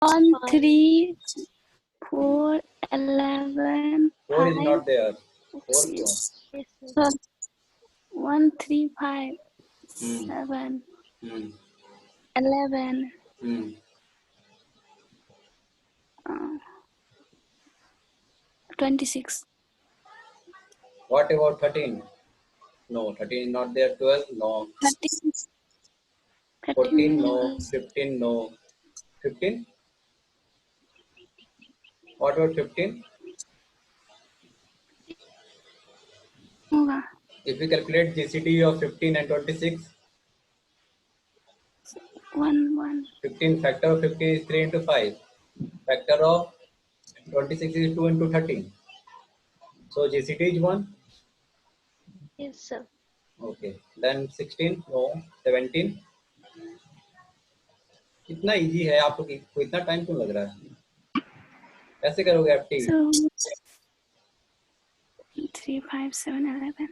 1, 3, 4, 11, 4 is 5. not there. 4 क्यों? 1, 3, 5, 7, 11, 26. What about 13? No, 13 is not there. 12, no. 13. 14, no. 15, no. 15? What about 15? होगा If we calculate GCD of 15 and 26, 1. 15 factor of 15 is 3 into 5. Factor of 26 is 2 into 13. So GCD is 1. Yes, sir. Okay. Then 16, no. 17. कितना easy है आपको इतना time क्यों लग रहा है कैसे करोगे आप T So 3, 5, 7, 11, 15.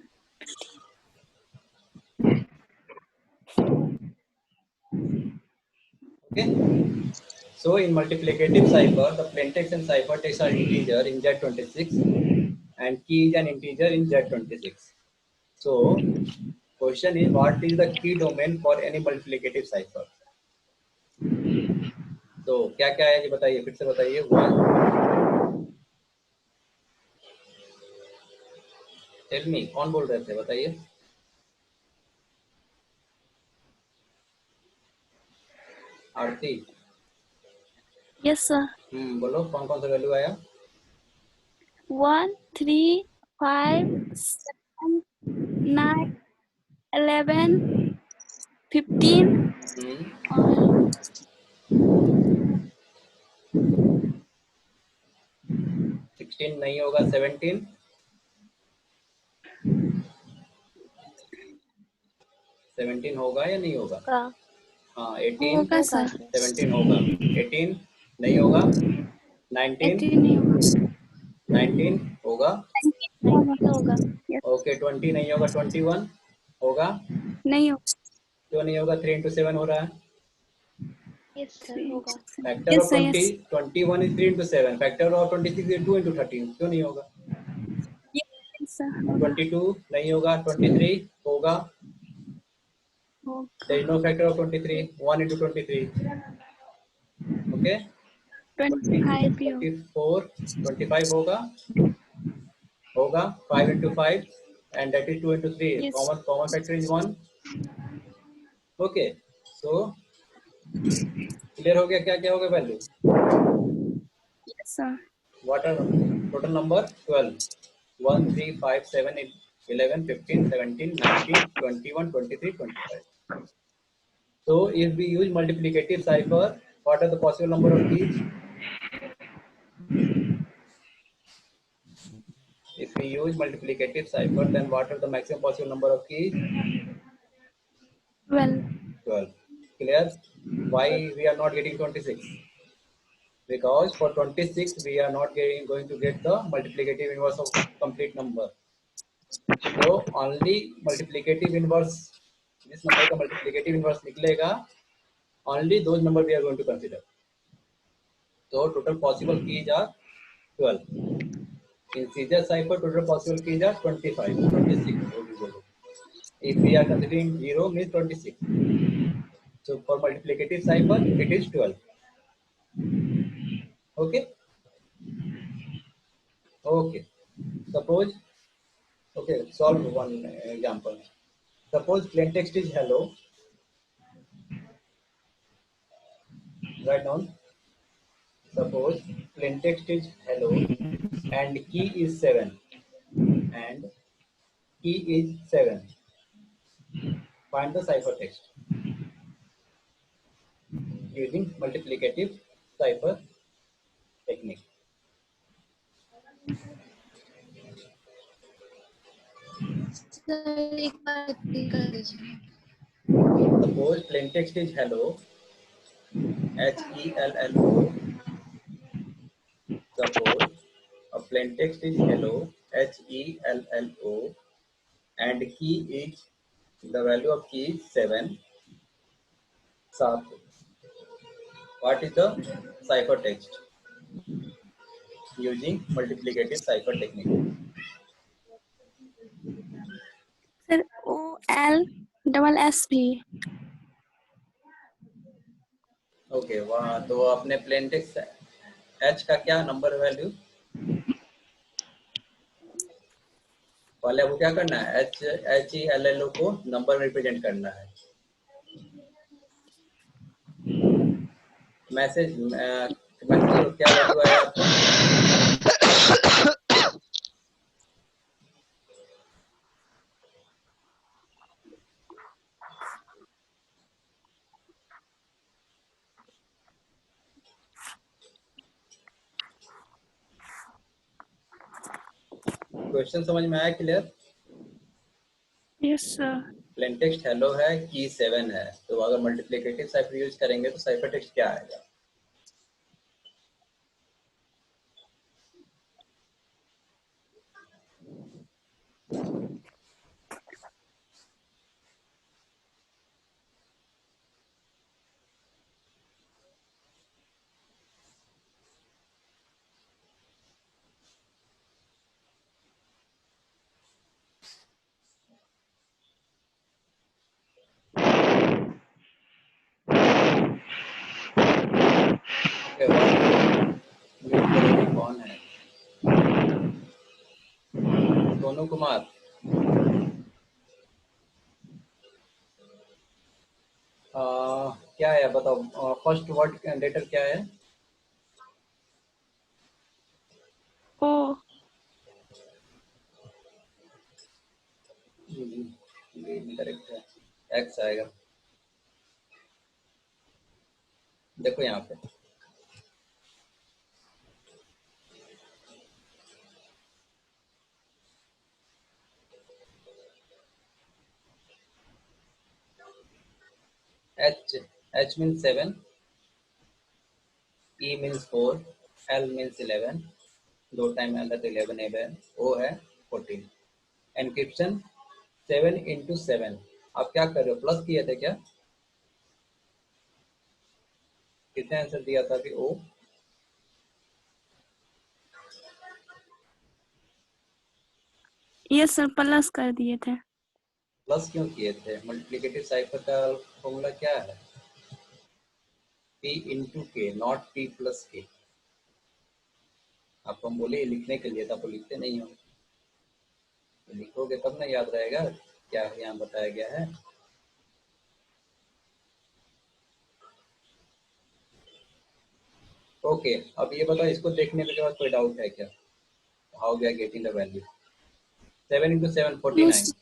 Okay. So in multiplicative cipher, the plaintext and ciphertext are integer in Z26 and key is an integer in Z26. So question is, what is the key domain for any multiplicative cipher? तो क्या क्या है ये बताइए फिर से बताइए. 1 tell me कौन बोल रहे थे बताइए. आरती. Yes, sir. बोलो कौन कौन सा वैल्यू आया. 1, 3, 5, 7, 9, 11, 15. 16 नहीं होगा. 17. 17 होगा या नहीं होगा. हाँ 18. होगा सर. 17 होगा. 18 नहीं होगा. 19. 18 नहीं होगा. 19 होगा. होगा. Yes. ओके 20 नहीं होगा. 21 होगा. नहीं होगा. क्यों नहीं होगा. 3 into 7 हो रहा है. Yes, sir. होगा. Factor Yes, of sir. 20 Yes. 21 is 3 into 7. Factor of 26 is 2 into 13. क्यों नहीं होगा. Yes, sir. होगा. 22 नहीं होगा. 23 होगा. There is no factor of 23. 1 into 23. Okay. 25 भी होगा. 24 25 होगा. 5 into 5 and that is 2 into 3. Yes. Common factor is 1. Okay. So clear हो गया. क्या क्या होगा value. Yes, sir. What are total number? 12. 1 3 5 7 8 11 15 17 19 21 23 25. So if we use multiplicative cipher, what are the possible number of keys? If we use multiplicative cipher, then what are the maximum possible number of keys? 12. 12. Clear. Why we are not getting 26? Because for 26 we are not going to get the multiplicative inverse of complete number. So only multiplicative inverse, this number का multiplicative inverse निकलेगा. Only those number we are going to consider. So total possible keys are 12. In Caesar cipher, total possible keys are 25, 26. If we are considering 0 means 26. So for multiplicative cipher, it is 12. Okay. Okay. Suppose, okay, solve one example. Suppose plain text is hello. Write down. Suppose plain text is hello and key is 7 and key is 7. Find the ciphertext using multiplicative cipher technique. Suppose plain text is hello, HELLO. Suppose a plain text is hello, HELLO, and key is, the value of key is 7. 7. What is the ciphertext using multiplicative cipher technique? Sir OL_SB। Okay, वहाँ तो अपने plain text H का क्या number value पहले आपको क्या करना है, HELLO को नंबर रिप्रेजेंट करना है। मैसेज करो क्या वैल्यू आया आपका। क्वेश्चन समझ में आया clear? Yes sir. Plain text hello है, की 7 है, तो अगर मल्टीप्लिकेटिव साइफर यूज करेंगे तो साइफर टेक्स्ट क्या आएगा? म्यूट करो जी, कौन है? सोनू कुमार। क्या है बताओ, फर्स्ट वर्ड लेटर क्या है? ओ। करेक्ट है, एक्स आएगा। देखो यहाँ पे H means 7, E means 4, L means 11, दो टाइम L है तो 11 O है 14। एनक्रिप्शन 7 into 7, आप क्या कर रहे हो, प्लस किए थे क्या? कितने आंसर दिया था कि O? यस सर, प्लस कर दिए थे। प्लस क्यों किए थे? मल्टीप्लिकेटिव साइफर का फॉर्मूला क्या है? P into K, not P plus K। आपको हम बोले लिखने के लिए था, तो लिखते नहीं हो, लिखोगे तब ना याद रहेगा क्या यहाँ बताया गया है। ओके, अब ये बताओ, इसको देखने के बाद कोई डाउट है क्या? How we are getting the value? 7 into 7 49,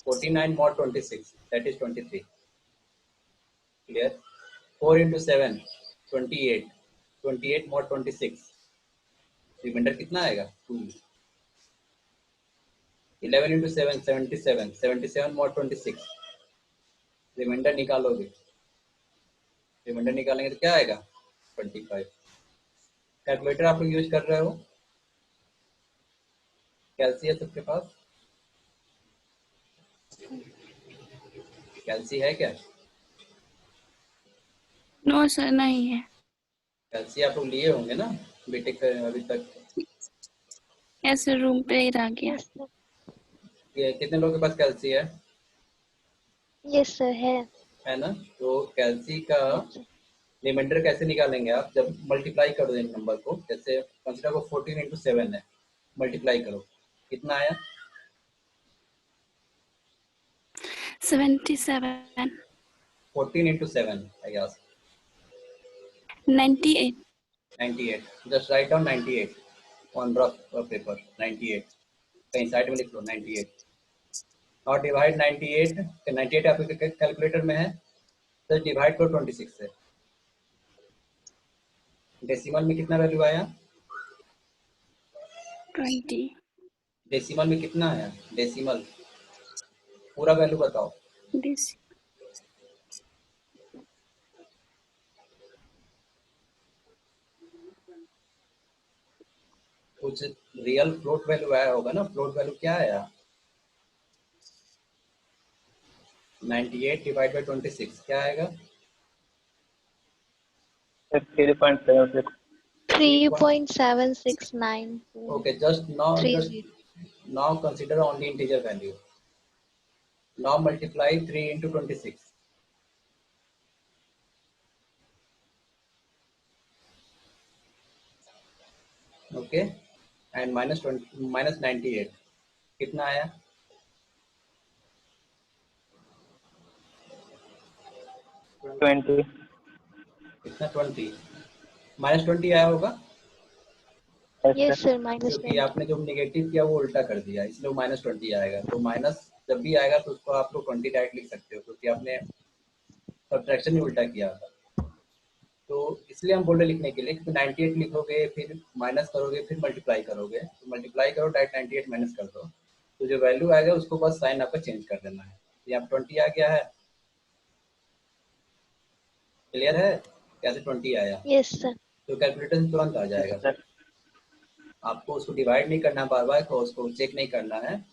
49 mod 26, that is 23, clear? 4 into 7 28, 28 mod 26, reminder कितना आएगा 2। 11 into 7 77, 77 mod 26, रिमाइंडर निकालोगे, रिमाइंडर निकालेंगे तो क्या आएगा 25। कैलकुलेटर आप लोग यूज कर रहे हो? कैलसी है सबके पास? कैलसी है क्या? नो सर, नहीं है। कैलसी आप लोग लिए होंगे ना बीटेक अभी तक? ऐसे रूम पे ही रह गया। ये कितने लोगों के पास कैलसी है? यस सर है ना? तो कैलसी का सर। रिमाइंडर कैसे निकालेंगे आप? जब मल्टीप्लाई करो इन नंबर को, जैसे कंसिडर को 14 into 7 है, मल्टीप्लाई करो, कितना आया? 77। 14 into 7 I ask. 98। 98, just write down 98 on rough paper, 98 कहीं साइड में लिख लो 98। और डिवाइड 98, 98 आपके कैलकुलेटर में है तो डिवाइड करो 26 से। डेसिमल में कितना वैल्यू आया? 20। डेसिमल में कितना आया? डेसिमल पूरा वैल्यू बताओ। दिस। कुछ रियल फ्लोट वैल्यू आया होगा ना, फ्लोट वैल्यू क्या आया? 98 डिवाइड बाई 26 क्या आएगा? 3.76. 3.769. Okay, just 30. now consider only integer value. Now multiply 3 into 26. Okay, and minus 98. कितना आया? 20. कितना? 20. माइनस 20 आया होगा, Yes, sir. Minus क्योंकि 20. आपने जो निगेटिव किया वो उल्टा कर दिया, इसलिए माइनस 20 आएगा. तो माइनस जब भी आएगा तो उसको आप लोग 20 डायरेक्ट लिख सकते हो, क्योंकि आपने सब्ट्रैक्शन ही उल्टा किया था. तो इसलिए हम बोले लिखने के लिए, क्योंकि 98 लिखोगे फिर माइनस करोगे फिर मल्टीप्लाई करोगे, तो मल्टीप्लाई करो डायरेक्ट 98 माइनस कर दो, तो जो वैल्यू आएगा उसको बस साइन आपका चेंज कर देना है. यहाँ 20 आ गया है. क्लियर है कैसे 20 आया? Yes, sir. तो कैलकुलेटर से तुरंत आ जाएगा. Sir. आपको उसको डिवाइड नहीं करना, बार बार को उसको चेक नहीं करना है.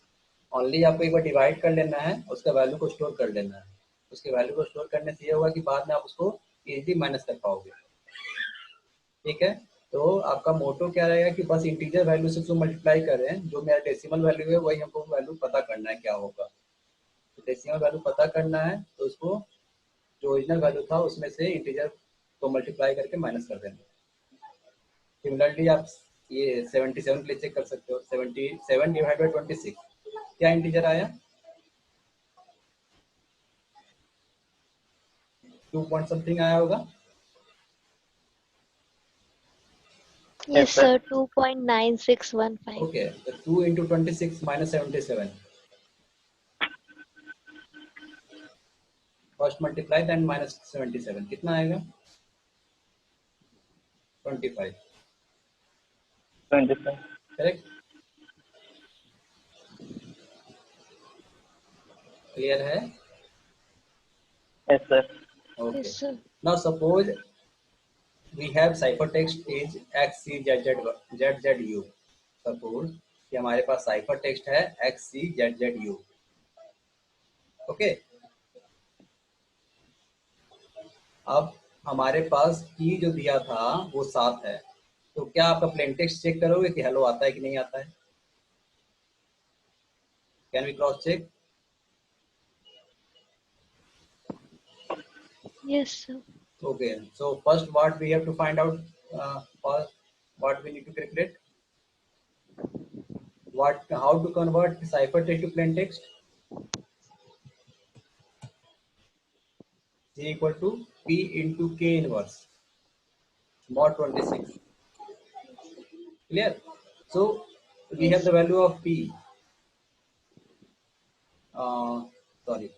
ओनली आपको एक बार डिवाइड कर लेना है, उसका वैल्यू को स्टोर कर लेना है. उसके वैल्यू को स्टोर करने से ये होगा कि बाद में आप उसको इजीली माइनस कर पाओगे. ठीक है, तो आपका मोटो क्या रहेगा कि बस इंटीजर वैल्यू से उसको मल्टीप्लाई कर रहे हैं, जो मेरा डेसिमल वैल्यू है वही हमको वैल्यू पता करना है क्या होगा. तो डेसिमल वैल्यू पता करना है, तो उसको जो ओरिजिनल वैल्यू था उसमें से इंटीजर को मल्टीप्लाई करके माइनस कर देना. सिमिलरली आप ये 77 के लिए चेक कर सकते हो. 77 डिवाइड बाई 26 क्या इंटीजर आया? 2 पॉइंट समथिंग आया होगा. Yes, sir. sir. 2.9615. ओके, तो 2 into 26 minus 77. First multiply then minus 77. कितना आएगा? 25. 25. करेक्ट. क्लियर है? Yes, sir. Okay. Yes, sir. Now suppose we have ciphertext is XCZZU. Suppose कि हमारे पास ciphertext है XCZZU. ओके, अब हमारे पास की जो दिया था वो 7 है. तो क्या आपका प्लेन टेक्स्ट चेक करोगे कि हेलो आता है कि नहीं आता है? Can we cross check? Yes, sir. Okay, so first what we have to find out, first what we need to calculate, how to convert ciphertext to plain text. C equal to P into K inverse mod 26. Clear? So we have Yes. the value of P. Uh, sorry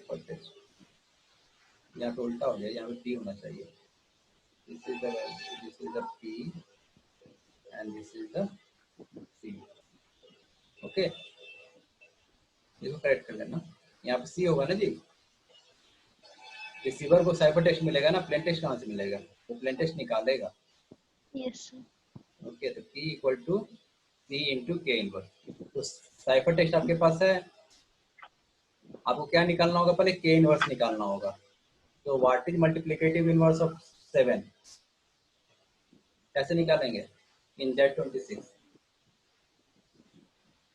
for this. यहाँ पे उल्टा हो गया, यहाँ पे P होना चाहिए. This is the value, this is the P and this is the C. Okay, इसको करेक्ट कर लेना. यहाँ पे C होगा ना जी. रिसीवर को साइफर टेक्स्ट मिलेगा ना, प्लेन टेक्स्ट कहाँ से मिलेगा? तो प्लेन टेक्स्ट निकालेगा. Yes, sir. ओके, तो P equal to C into K inverse. तो साइफर टेक्स्ट आपके पास है, आपको क्या निकालना होगा? पहले के इनवर्स निकालना होगा. तो what is multiplicative inverse of 7? कैसे निकालेंगे? इन Z26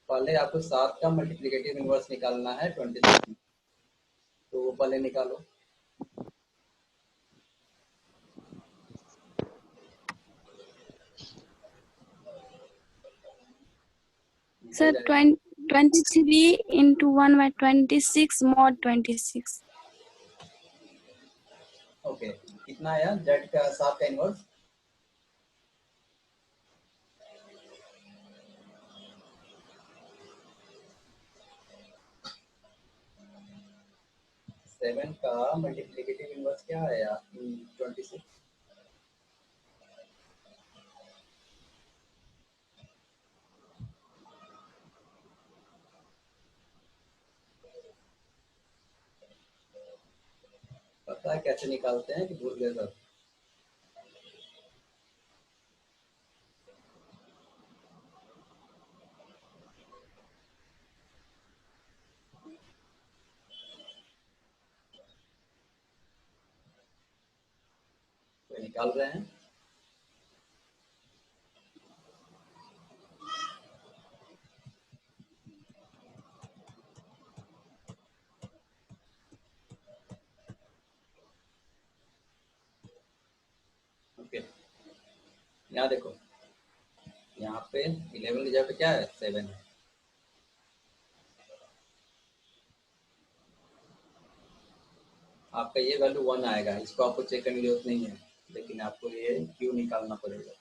पहले आपको 7 का मल्टीप्लिकेटिव इनवर्स निकालना है 26. तो वो पहले निकालो. Sir, 23 into 1 by 26 mod 26. Okay, कितना आया? Z का 7 का इनवर्स 7 का मल्टीप्लिकेटिव इनवर्स क्या आया इन 26? पता है कैसे निकालते हैं कि भूल गए सब? तो निकाल रहे हैं। ओके, यहाँ देखो, यहाँ पे 11 की जगह पे क्या है, 7 है। आपका ये वैल्यू 1 आएगा, इसको आपको चेक करने की जरूरत नहीं है, लेकिन आपको ये क्यू निकालना पड़ेगा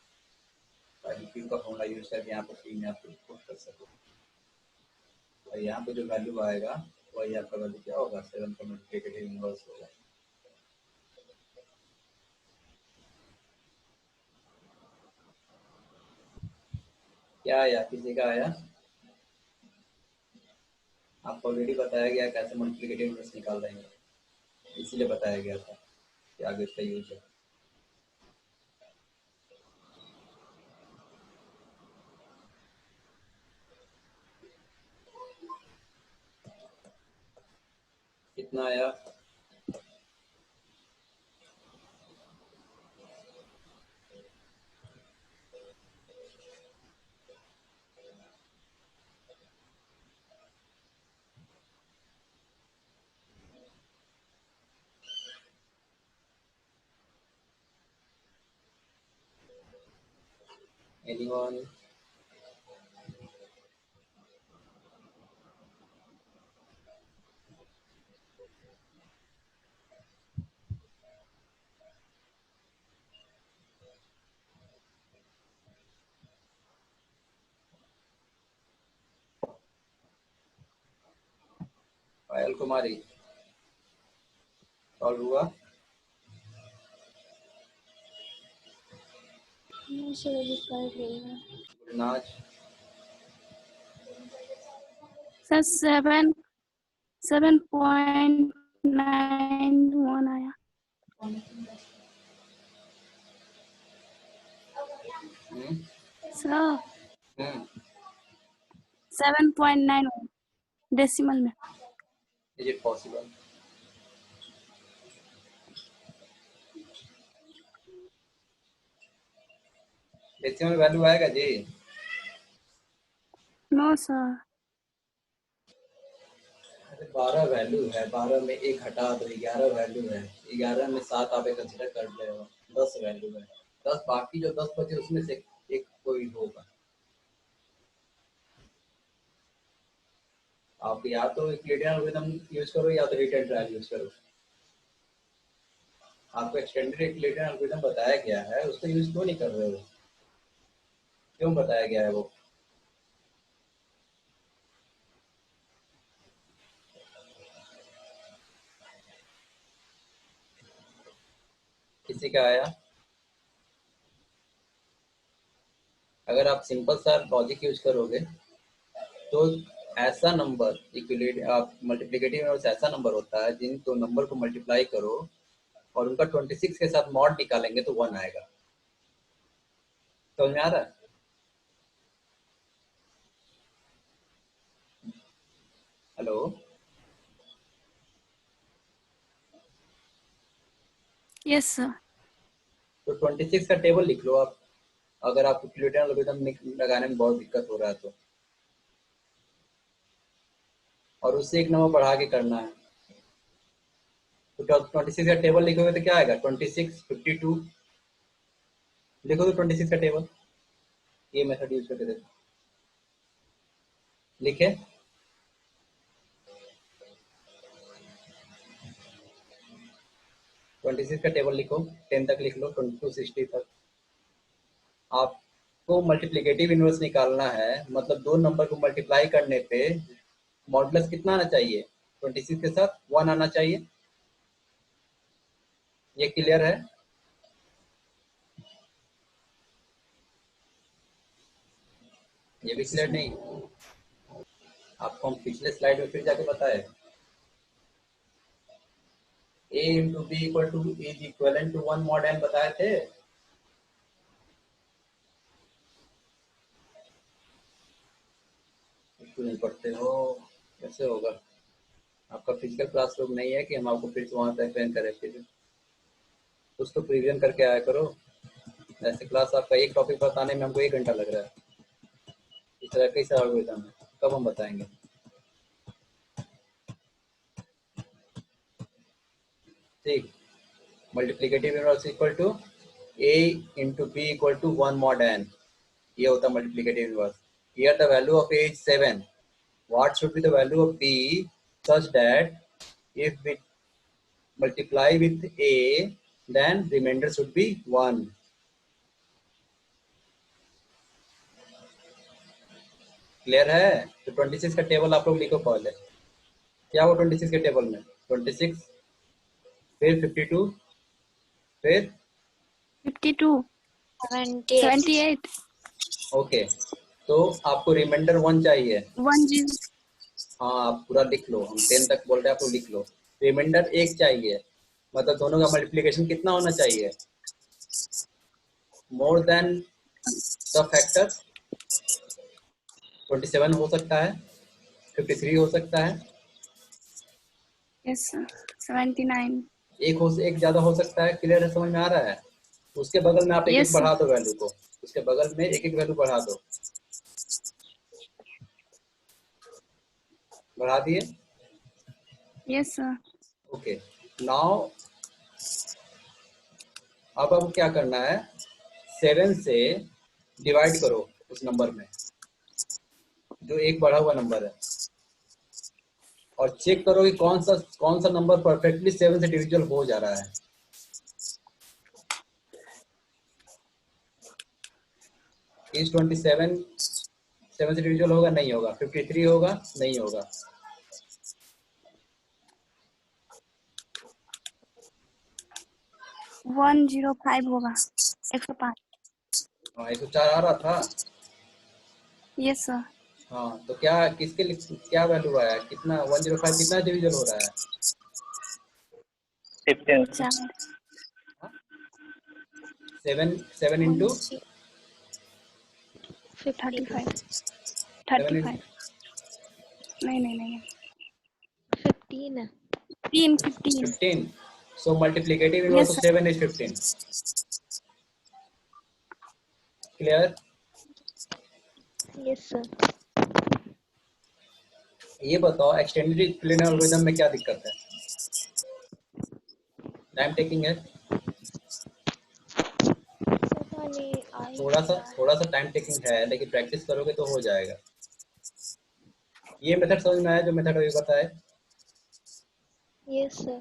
ताकि क्यू का फॉर्मूला यूज करके यहाँ पे पी में आप पुट कर सको। और यहाँ पे जो वैल्यू आएगा वही आपका वैल्यू क्या होगा, 7 का मल्टीप्लिकेटिव इनवर्स होगा। क्या आया, किसी का आया? आपको ऑलरेडी बताया गया कैसे मल्टीप्लिकेटिव इनवर्स निकाल देंगे, इसीलिए बताया गया था कि आगे इसका यूज है। कितना आया? एनीवन? पायल कुमारी, सॉल्व हुआ? गुरनाज? सर 7.91 आया। सर हम्म 7.91 डेसिमल में। Is it possible? Decimal value आएगा जी? No sir. अरे 12 वैल्यू है, 12 में एक हटा दो, 11 वैल्यू है, 11 में 7 आप कंसिडर कर रहे हो, 10 वैल्यू है, 10 बाकी जो 10 बचे उसमें से एक कोई होगा। आप या तो यूक्लिडियन एल्गोरिथम यूज करो या तो हिट एंड ट्रायल यूज करो। आपको एक्सटेंडेड यूक्लिडियन एल्गोरिथम बताया गया है, उसको यूज क्यों नहीं कर रहे हो? क्यों बताया गया है वो? किसी का आया? अगर आप सिंपल सा लॉजिक यूज करोगे तो ऐसा नंबर इक्विलेट आप मल्टीप्लिकेटिव नंबर ऐसा नंबर होता है जिन दो नंबर को मल्टीप्लाई करो और उनका 26 के साथ मॉड निकालेंगे तो 1 आएगा। समझ में आ रहा है? हेलो? Yes sir. तो 26 का टेबल लिख लो आप, अगर आपको यूक्लिडियन एल्गोरिथम लगाने में बहुत दिक्कत हो रहा है तो, और उससे एक नंबर बढ़ा के करना है। तो 26 का टेबल लिखोगे तो क्या आएगा, 26, 52 लिखो तो 26 का टेबल, ये मेथड यूज करके देखो। लिखे? ट्वेंटी सिक्स का टेबल लिखो, 10 तक लिख लो, 20 to 60 तक। आपको मल्टीप्लिकेटिव इनवर्स निकालना है, मतलब दो नंबर को मल्टीप्लाई करने पे मॉडुलस कितना आना चाहिए, 26 के साथ 1 आना चाहिए। ये क्लियर है? ये भी क्लियर नहीं? आपको हम पिछले स्लाइड में फिर जाके बताए, a into B equal to is equal to 1 mod n बताए थे। क्यों नहीं पढ़ते हो? कैसे होगा? आपका फिजिकल क्लासरूम नहीं है कि हम आपको फिर से वहां पे एक्सप्लेन करें फिर? कुछ तो प्रिविजन करके आया करो। ऐसे क्लास आपका एक टॉपिक बताने में हमको 1 घंटा लग रहा है। इस तरह कैसे एल्गोरिथम है, कब हम बताएंगे? ठीक, multiplicative inverse equal to a into B equal to 1 mod n, ये होता है multiplicative inverse. Here the value of a is 7, what should be the value of b such that if we multiply with a then remainder should be 1। Clear है? तो 26 का table आप लोग लिखो पहले। क्या हो 26 के टेबल में? 26, फिर 52, फिर 52, 78. 78, ओके। तो आपको रिमाइंडर 1 चाहिए। 10। हाँ, आप पूरा लिख लो, हम 10 तक बोल रहे हैं, आप लोग लिख लो। रिमाइंडर 1 चाहिए, मतलब दोनों का मल्टीप्लिकेशन कितना होना चाहिए? मोर देन द फैक्टर 27 हो सकता है, 53 हो सकता है, Yes sir, 79। एक ज्यादा हो सकता है। क्लियर है? समझ में आ रहा है? उसके बगल में आप एक Yes एक sir, बढ़ा दो वैल्यू को, उसके बगल में एक एक वैल्यू बढ़ा दो। बढ़ा दिए? yes sir। ओके। नाउ अब आपको क्या करना है, 7 से डिवाइड करो उस नंबर में जो एक बढ़ा हुआ नंबर है, और चेक करो कि कौन सा नंबर परफेक्टली 7 से डिविजिबल हो जा रहा है। इस 27 7 से डिविजिबल होगा? नहीं होगा। 53 होगा? नहीं होगा। 105 होगा, 105। हाँ, 104 आ रहा था। Yes sir, हाँ, तो क्या किसके लिए क्या वैल्यू आया? कितना 105 कितना डिविजन हो रहा है? 15, 4। 7 इंटू 35, 7 35। नहीं, 15 है। 15। 15। So multiplicative inverse Yes of sir, 7 is 15। Clear? Yes sir. ये बताओ एक्सटेंडेड एक्सप्लेनर एल्गोरिथम में क्या दिक्कत है? टाइम टेकिंग है, पता नहीं आई थोड़ा सा टाइम टेकिंग है, लेकिन प्रैक्टिस करोगे तो हो जाएगा। ये मेथड समझ में आया जो मेथड अभी बताया? Yes sir.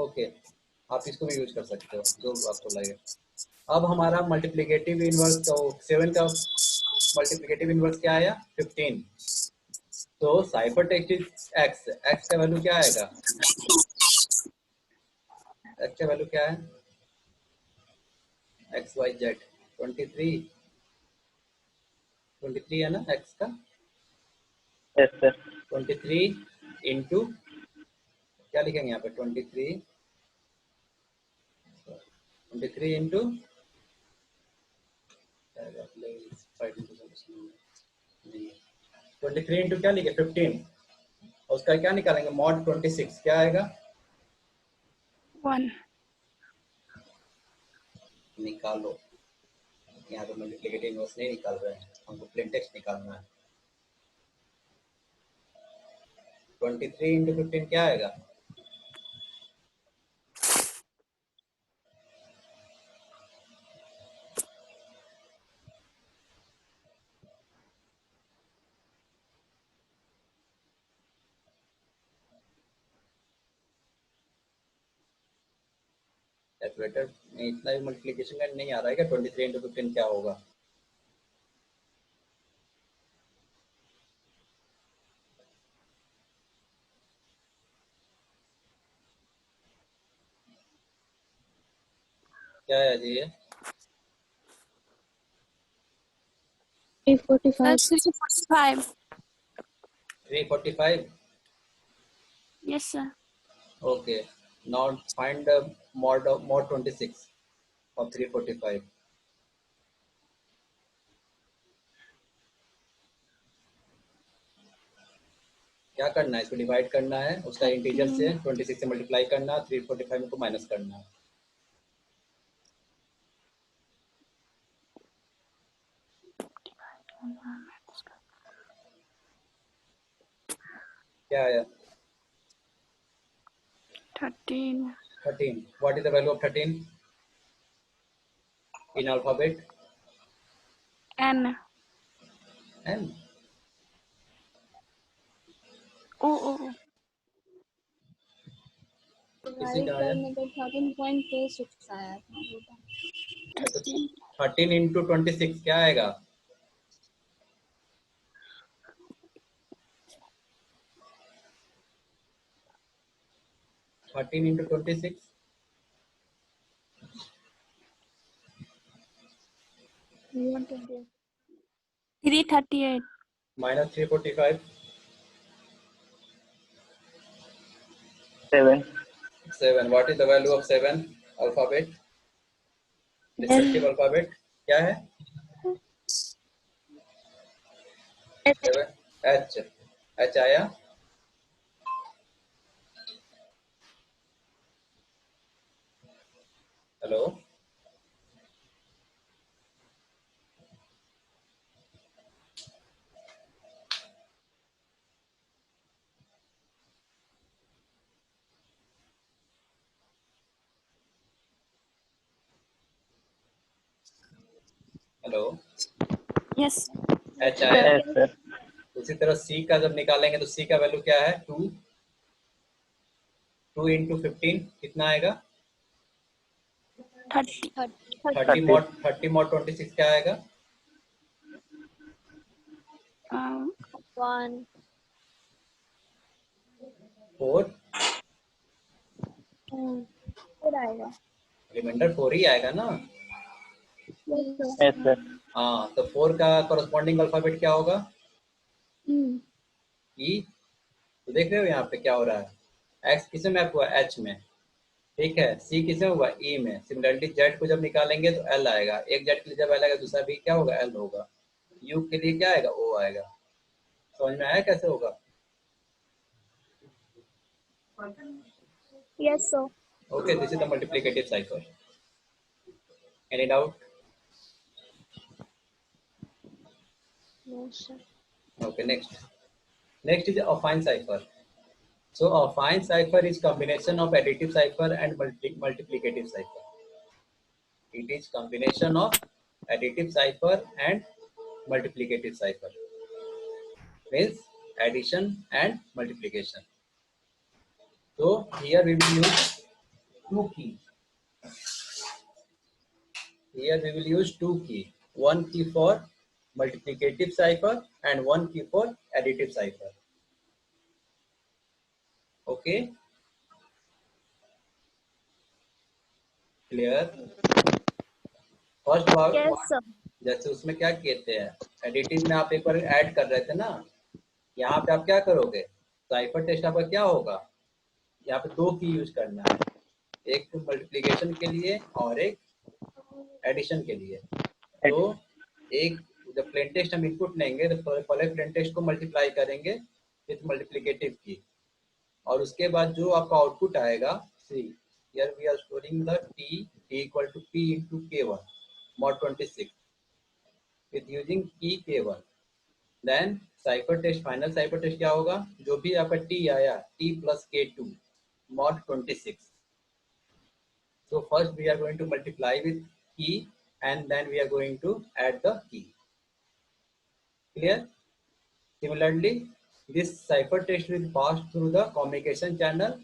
ओके, आप इसको भी यूज कर सकते हो जो आपको लगे। अब हमारा मल्टीप्लिकेटिव इनवर्स का 7 का मल्टीप्लिकेटिव इनवर्स क्या आया? 15। तो साइफर टेक्स्ट इज एक्स का वैल्यू क्या आएगा? एक्स का वैल्यू क्या है? एक्स वाई जेड 23 है ना एक्स का? yes sir, 23 इंटू क्या लिखेंगे यहाँ पे? 23 इंटू 23 इंटू क्या लिखे? 15। और उसका क्या निकालेंगे? मॉड 26 क्या आएगा? 1। निकालो। यहाँ पे मल्टीप्लिकेटिव इनवर्स नहीं निकाल रहे हैं, हमको प्लेन टेक्स्ट निकालना है। 23 इंटू 15 क्या आएगा? कैलकुलेटर में इतना भी मल्टीप्लिकेशन का नहीं आ रहा है क्या? 23 इंटू 15 क्या होगा? क्या है जी ये? 345। 345। 345। Yes sir। Okay, now find the mod 26 of 345। क्या करना है? इसको डिवाइड करना है, उसका इंटीजर से 26 से मल्टीप्लाई करना, 345 को माइनस करना है। क्या आया? 13. 13. What is the value of 13 in alphabet? N. N. O. किसी का आया? तो 13.26 आया था। तो 13 इंटू 26 क्या आएगा? Thirteen into 26 338. minus 345. 7. 7. What is the value of 7 alphabet? Respective alphabet क्या है? 7. H. H आया? Hello, hello, Yes. H आया? Yes, sir. उसी तरह C का जब निकालेंगे तो C का वैल्यू क्या है? 2. 2 इंटू 15 कितना आएगा? 30. 30 mod 26 क्या आएगा? 1. 4. फिर आएगा। रिमाइंडर 4 ही आएगा ना? Yes, sir. हाँ, तो 4 का कॉरेस्पॉन्डिंग अल्फाबेट क्या होगा? E. तो देख रहे हो यहाँ पे क्या हो रहा है? X किसे मैप हुआ? H में, ठीक है। C किसे हुआ? E में। सिमिलरली Z को जब निकालेंगे तो L आएगा। एक Z के लिए जब L आएगा दूसरा भी क्या होगा? L होगा। U के लिए क्या आएगा? O आएगा। समझ में आया कैसे होगा? Yes, sir. Okay, this is the multiplicative cipher. Any doubt? No, sir. Okay, next. Next is affine cipher. So affine cipher is combination of additive cipher and multiplicative cipher. It is combination of additive cipher and multiplicative cipher. Means addition and multiplication. So here we will use two keys. Here we will use two keys. One key for multiplicative cipher and one key for additive cipher. Okay? Clear? First part, Yes, sir. जैसे उसमें क्या कहते हैं, additive में आप एक बार add कर रहे थे ना, यहाँ पे आप क्या करोगे? साइफर टेस्ट आपका क्या होगा? यहाँ पे दो की यूज करना है, एक मल्टीप्लिकेशन के लिए और एक एडिशन के लिए। तो एक जब प्लेन टेस्ट हम इनपुट लेंगे तो पहले प्लेन टेस्ट को मल्टीप्लाई करेंगे विथ मल्टीप्लिकेटिव की, और उसके बाद जो आपका आउटपुट आएगा, see here we are storing the t equal to p into k1 mod 26 with using key k1. Then cipher text, final cipher text क्या होगा? जो भी आपका t आया t plus k2 mod 26. So first we are going to multiply with key and then we are going to add the key. Clear? Similarly, this cipher text will pass through the communication channel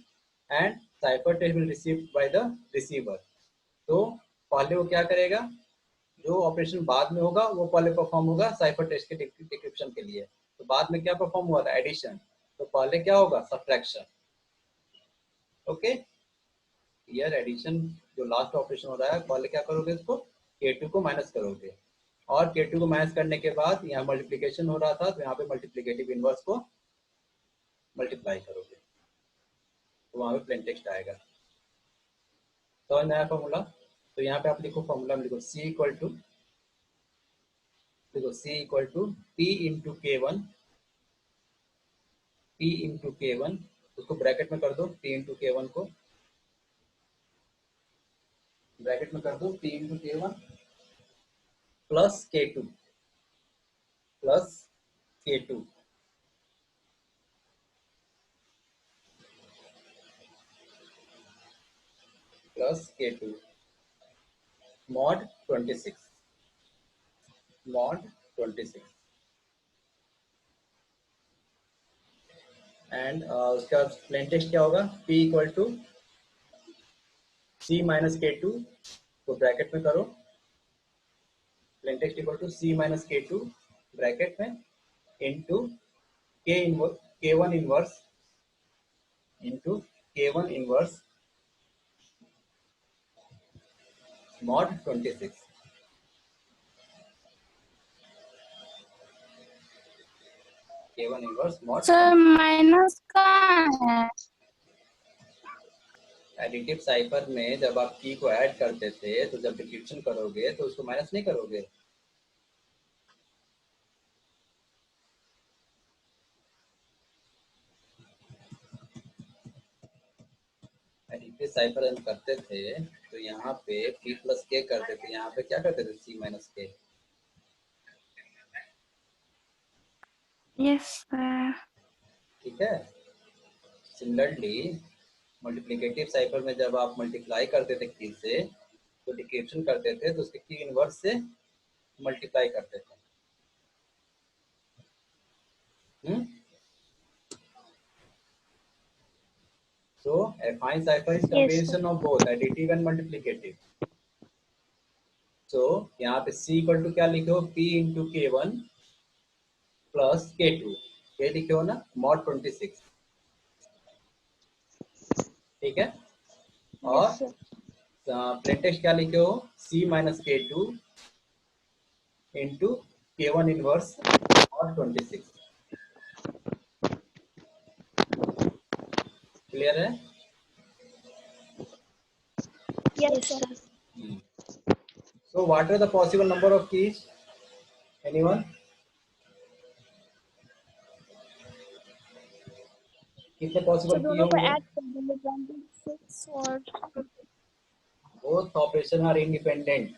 and cipher text will received by the receiver. तो पहले वो क्या करेगा? जो operation बाद में होगा वो पहले परफॉर्म होगा साइफर टेस्ट के डिक्रिप्शन के लिए। तो बाद में क्या परफॉर्म हुआ था? एडिशन। तो पहले क्या होगा? सब्ट्रैक्शन। ओके, हियर एडिशन जो लास्ट ऑपरेशन हो रहा है, पहले क्या करोगे? इसको K2 को माइनस करोगे, और K2 को माइनस करने के बाद यहाँ मल्टीप्लिकेशन हो रहा था तो यहाँ पे मल्टीप्लिकेटिव इनवर्स को मल्टीप्लाई करोगे, तो वहाँ पे प्लेन टेक्स्ट आएगा। तो नया फॉर्मूला, तो यहाँ पे आप लिखो फॉर्मूला में, लिखो C इक्वल टू, देखो C equal to P into K1, P into K1, उसको ब्रैकेट में कर दो, P इंटू K1 को ब्रैकेट में कर दो, P into K1 plus K2, plus K2 plus K2 mod 26 mod 26 and उसका प्लेन टेक्स्ट क्या होगा P equal to C minus K2 को ब्रैकेट में करो plain text equal to C minus K2 bracket में into K1 inverse into K1 inverse mod 26 K1 inverse mod sir minus कहाँ है? Additive cipher में जब आप की को ऐड करते थे तो जब डिक्रिप्शन करोगे तो उसको माइनस नहीं करोगे एडिटिव साइफर हम करते थे तो यहाँ पे P प्लस K करते थे यहाँ पे क्या करते थे C minus K yes sir. ठीक है सिमिलरली मल्टीप्लिकेटिव साइफर में जब आप मल्टीप्लाई करते थे की से तो डिक्रिप्शन करते थे तो उसके की इनवर्स से मल्टीप्लाई करते थे So affine cipher is combination of both additive and multiplicative. So यहाँ पे C इक्वल टू क्या लिखे हो P into K1 plus K2 ये लिखे हो ना mod 26 ठीक है और Yes, sir. प्लेन टेक्स्ट क्या लिखे हो C minus K2 into K1 inverse mod 26 clear है Yes, sir. So what are the possible number of keys anyone कितने तो पॉसिबल की दोनों को होंगे ऐड कर देंगे 26 और बोथ ऑपरेशन आर इंडिपेंडेंट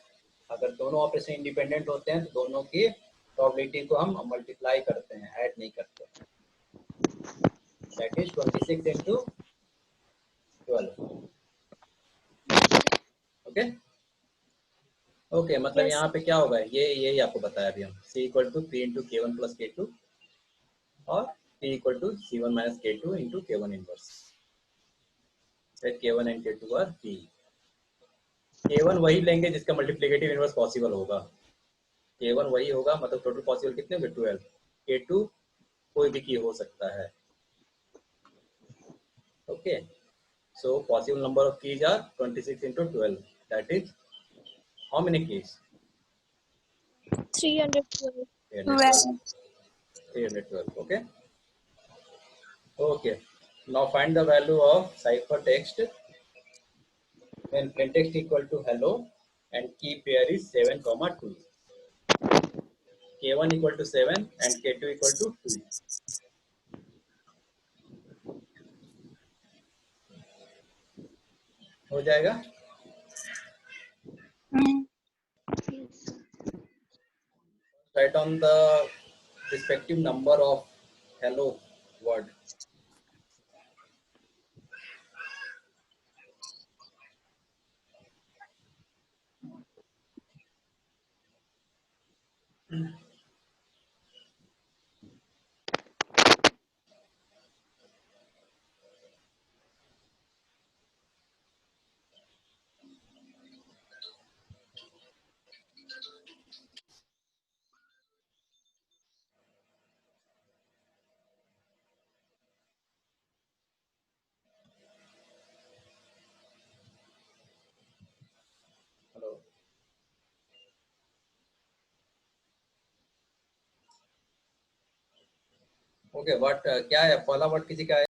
अगर दोनों ऑपरेशन इंडिपेंडेंट होते हैं तो दोनों की प्रोबेबिलिटी को हम मल्टीप्लाई करते हैं ऐड नहीं करते that is 26 into 12 okay okay मतलब Yes, यहाँ पे क्या होगा यही आपको बताया अभी हम C equal to P into K1 plus K2 और P equal to C1 minus K2 into K1 inverse K1 and K2 are P K1 वही लेंगे जिसका मल्टीप्लिकेटिव इनवर्स पॉसिबल होगा K1 वही होगा मतलब टोटल पॉसिबल कितने होंगे 12 K2 कोई भी की हो सकता है okay so possible number of keys are 26 into 12 that is how many keys 312. 312 okay okay now find the value of cipher text when plain text equal to hello and key pair is 7 comma 2 K1 equal to 7 and K2 equal to 2 हो जाएगा write on the respective number of hello word hello okay what क्या है पहला word किसी का